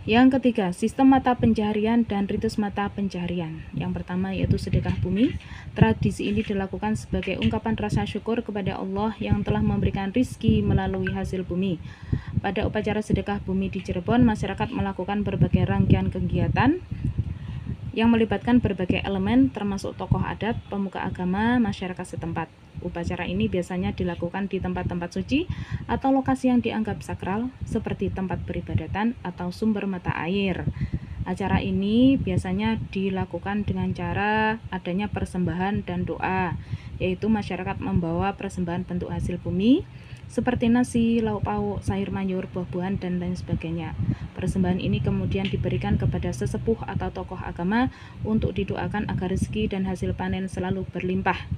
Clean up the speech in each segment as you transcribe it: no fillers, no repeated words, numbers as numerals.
Yang ketiga, sistem mata pencaharian dan ritus mata pencaharian. Yang pertama yaitu sedekah bumi. Tradisi ini dilakukan sebagai ungkapan rasa syukur kepada Allah yang telah memberikan rizki melalui hasil bumi. Pada upacara sedekah bumi di Cirebon, masyarakat melakukan berbagai rangkaian kegiatan yang melibatkan berbagai elemen termasuk tokoh adat, pemuka agama, masyarakat setempat. Upacara ini biasanya dilakukan di tempat-tempat suci atau lokasi yang dianggap sakral seperti tempat peribadatan atau sumber mata air. Acara ini biasanya dilakukan dengan cara adanya persembahan dan doa, yaitu masyarakat membawa persembahan bentuk hasil bumi seperti nasi, lauk pauk, sayur mayur, buah-buahan, dan lain sebagainya. Persembahan ini kemudian diberikan kepada sesepuh atau tokoh agama untuk didoakan agar rezeki dan hasil panen selalu berlimpah.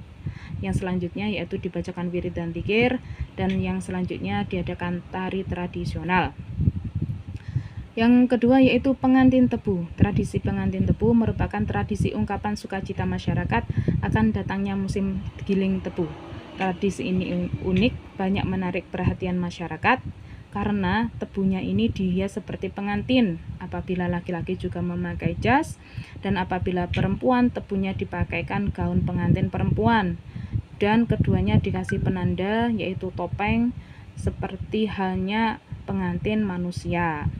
Yang selanjutnya yaitu dibacakan wirid dan dzikir, dan yang selanjutnya diadakan tari tradisional. Yang kedua yaitu pengantin tebu. Tradisi pengantin tebu merupakan tradisi ungkapan sukacita masyarakat akan datangnya musim giling tebu. Tradisi ini unik, banyak menarik perhatian masyarakat karena tebunya ini dihias seperti pengantin. Apabila laki-laki juga memakai jas, dan apabila perempuan tebunya dipakaikan gaun pengantin perempuan. Dan keduanya dikasih penanda yaitu topeng seperti halnya pengantin manusia.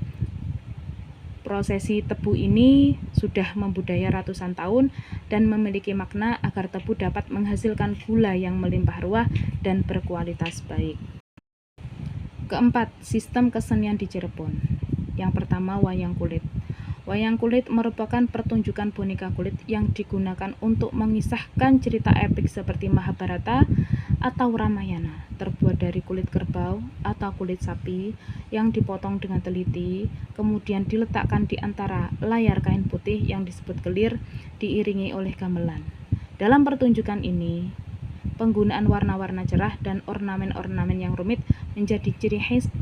Prosesi tebu ini sudah membudaya ratusan tahun dan memiliki makna agar tebu dapat menghasilkan gula yang melimpah ruah dan berkualitas baik. Keempat, sistem kesenian di Cirebon. Yang pertama, wayang kulit. Wayang kulit merupakan pertunjukan boneka kulit yang digunakan untuk mengisahkan cerita epik seperti Mahabharata atau Ramayana, terbuat dari kulit kerbau atau kulit sapi yang dipotong dengan teliti, kemudian diletakkan di antara layar kain putih yang disebut kelir, diiringi oleh gamelan. Dalam pertunjukan ini, penggunaan warna-warna cerah dan ornamen-ornamen yang rumit menjadi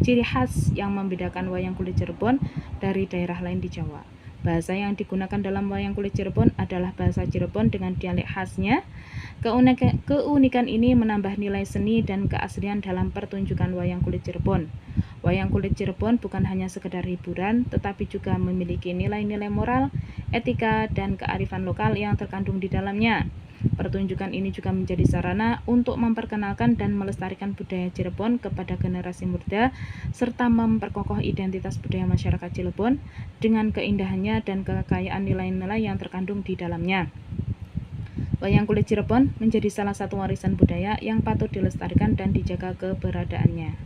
ciri khas yang membedakan wayang kulit Cirebon dari daerah lain di Jawa. Bahasa yang digunakan dalam wayang kulit Cirebon adalah bahasa Cirebon dengan dialek khasnya. Keunikan ini menambah nilai seni dan keaslian dalam pertunjukan wayang kulit Cirebon. Wayang kulit Cirebon bukan hanya sekedar hiburan, tetapi juga memiliki nilai-nilai moral, etika, dan kearifan lokal yang terkandung di dalamnya. Pertunjukan ini juga menjadi sarana untuk memperkenalkan dan melestarikan budaya Cirebon kepada generasi muda, serta memperkokoh identitas budaya masyarakat Cirebon dengan keindahannya dan kekayaan nilai-nilai yang terkandung di dalamnya. Wayang kulit Cirebon menjadi salah satu warisan budaya yang patut dilestarikan dan dijaga keberadaannya.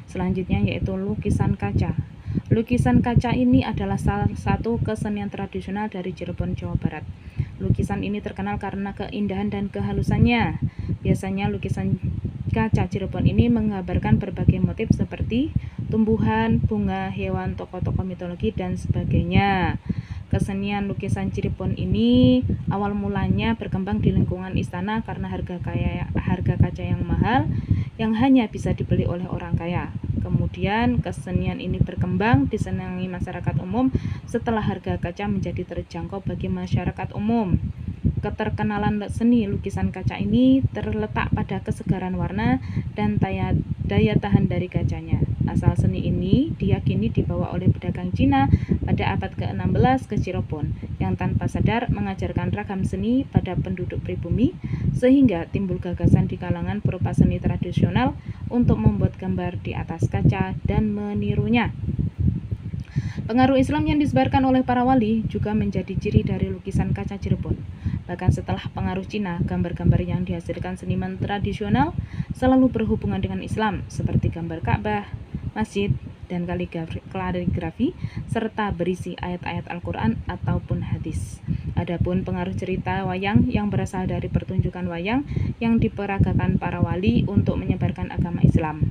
Selanjutnya yaitu lukisan kaca. Lukisan kaca ini adalah salah satu kesenian tradisional dari Cirebon, Jawa Barat. Lukisan ini terkenal karena keindahan dan kehalusannya. Biasanya lukisan kaca Cirebon ini menggambarkan berbagai motif seperti tumbuhan, bunga, hewan, tokoh-tokoh mitologi, dan sebagainya. Kesenian lukisan Cirebon ini awal mulanya berkembang di lingkungan istana karena harga kaca yang mahal yang hanya bisa dibeli oleh orang kaya. Kemudian kesenian ini berkembang disenangi masyarakat umum setelah harga kaca menjadi terjangkau bagi masyarakat umum. Keterkenalan seni lukisan kaca ini terletak pada kesegaran warna dan daya tahan dari kacanya. Asal seni ini diyakini dibawa oleh pedagang Cina pada abad ke-16 ke Cirebon yang tanpa sadar mengajarkan ragam seni pada penduduk pribumi, sehingga timbul gagasan di kalangan perupa seni tradisional untuk membuat gambar di atas kaca dan menirunya. Pengaruh Islam yang disebarkan oleh para wali juga menjadi ciri dari lukisan kaca Cirebon. Bahkan setelah pengaruh Cina, gambar-gambar yang dihasilkan seniman tradisional selalu berhubungan dengan Islam, seperti gambar Ka'bah, masjid, dan kaligrafi, serta berisi ayat-ayat Al-Quran ataupun hadis. Adapun pengaruh cerita wayang yang berasal dari pertunjukan wayang yang diperagakan para wali untuk menyebarkan agama Islam.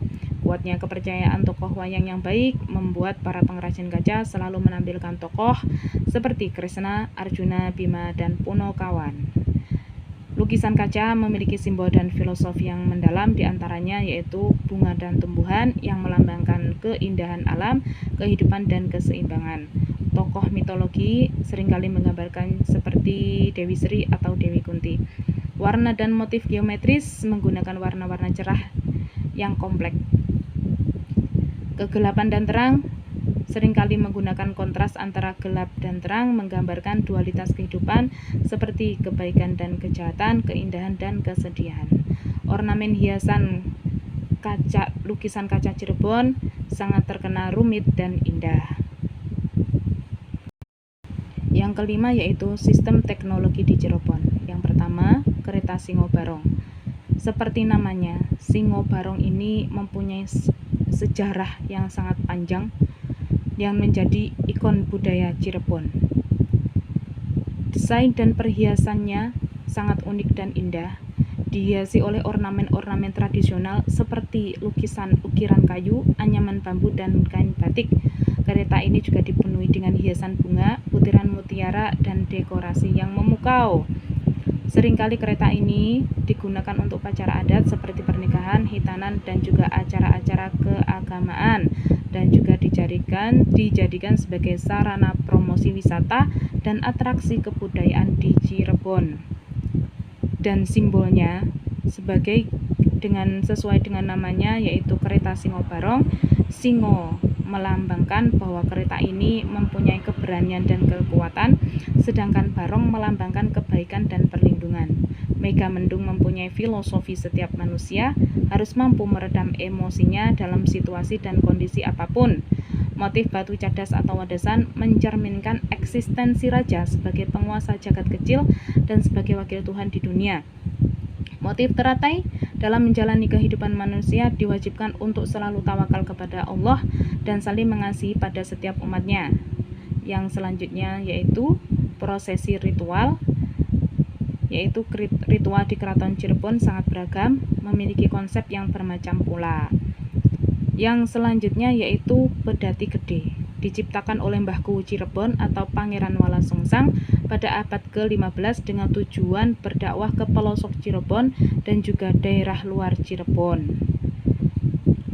Kuatnya kepercayaan tokoh wayang yang baik membuat para pengrajin kaca selalu menampilkan tokoh seperti Kresna, Arjuna, Bima, dan Punokawan. Lukisan kaca memiliki simbol dan filosofi yang mendalam, diantaranya yaitu bunga dan tumbuhan yang melambangkan keindahan alam, kehidupan, dan keseimbangan. Tokoh mitologi seringkali menggambarkan seperti Dewi Sri atau Dewi Kunti. Warna dan motif geometris menggunakan warna-warna cerah yang kompleks. Kegelapan dan terang seringkali menggunakan kontras antara gelap dan terang, menggambarkan dualitas kehidupan seperti kebaikan dan kejahatan, keindahan dan kesedihan. Ornamen hiasan lukisan kaca Cirebon sangat terkenal rumit dan indah. Yang kelima yaitu sistem teknologi di Cirebon. Yang pertama, kereta Singo Barong. Seperti namanya, Singo Barong ini mempunyai sejarah yang sangat panjang yang menjadi ikon budaya Cirebon. Desain dan perhiasannya sangat unik dan indah, dihiasi oleh ornamen-ornamen tradisional seperti lukisan ukiran kayu, anyaman bambu, dan kain batik. Kereta ini juga dipenuhi dengan hiasan bunga, butiran mutiara, dan dekorasi yang memukau. Seringkali kereta ini digunakan untuk upacara adat seperti pernikahan, hitanan, dan juga acara-acara keagamaan, dan juga dijadikan sebagai sarana promosi wisata dan atraksi kebudayaan di Cirebon. Dan simbolnya sesuai dengan namanya yaitu kereta Singo Barong. Singo melambangkan bahwa kereta ini mempunyai keberanian dan kekuatan, sedangkan Barong melambangkan kebaikan dan perlindungan. Megamendung mempunyai filosofi setiap manusia harus mampu meredam emosinya dalam situasi dan kondisi apapun. Motif batu cadas atau wadesan mencerminkan eksistensi raja sebagai penguasa jagat kecil dan sebagai wakil Tuhan di dunia. Motif teratai dalam menjalani kehidupan manusia diwajibkan untuk selalu tawakal kepada Allah dan saling mengasihi pada setiap umatnya. Yang selanjutnya yaitu prosesi ritual, yaitu ritual di Keraton Cirebon sangat beragam, memiliki konsep yang bermacam pula. Yang selanjutnya yaitu pedati gede, diciptakan oleh Mbah Kuwu Cirebon atau Pangeran Walasungsang pada abad ke-15 dengan tujuan berdakwah ke pelosok Cirebon dan juga daerah luar Cirebon.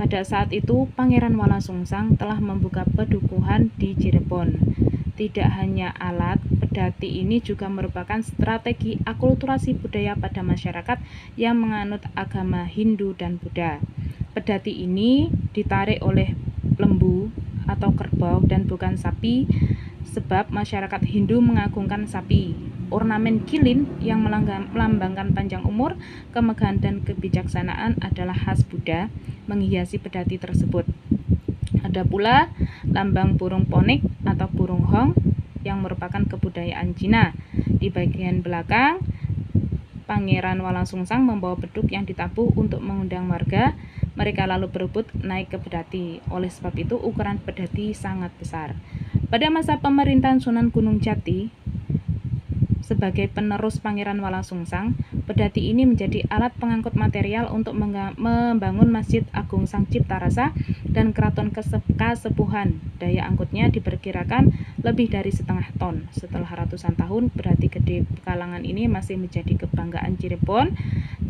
Pada saat itu, Pangeran Walasungsang telah membuka pedukuhan di Cirebon. Tidak hanya alat, pedati ini juga merupakan strategi akulturasi budaya pada masyarakat yang menganut agama Hindu dan Buddha. Pedati ini ditarik oleh lembu atau kerbau dan bukan sapi, sebab masyarakat Hindu mengagungkan sapi. Ornamen kilin yang melambangkan panjang umur, kemegahan dan kebijaksanaan adalah khas Buddha menghiasi pedati tersebut. Ada pula lambang burung ponik atau burung hong yang merupakan kebudayaan Cina. Di bagian belakang, Pangeran Walasungsang membawa beduk yang ditabuh untuk mengundang warga. Mereka lalu berebut naik ke pedati. Oleh sebab itu, ukuran pedati sangat besar. Pada masa pemerintahan Sunan Gunung Jati, sebagai penerus Pangeran Walasungsang, pedati ini menjadi alat pengangkut material untuk membangun Masjid Agung Sang Cipta Rasa dan Keraton Kasepuhan. Daya angkutnya diperkirakan lebih dari 1,5 ton. Setelah ratusan tahun, pedati gede Pekalongan ini masih menjadi kebanggaan Cirebon.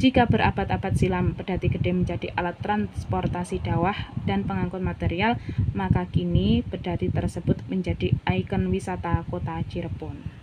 Jika berabad-abad silam pedati gede menjadi alat transportasi dakwah dan pengangkut material, maka kini pedati tersebut menjadi ikon wisata kota Cirebon.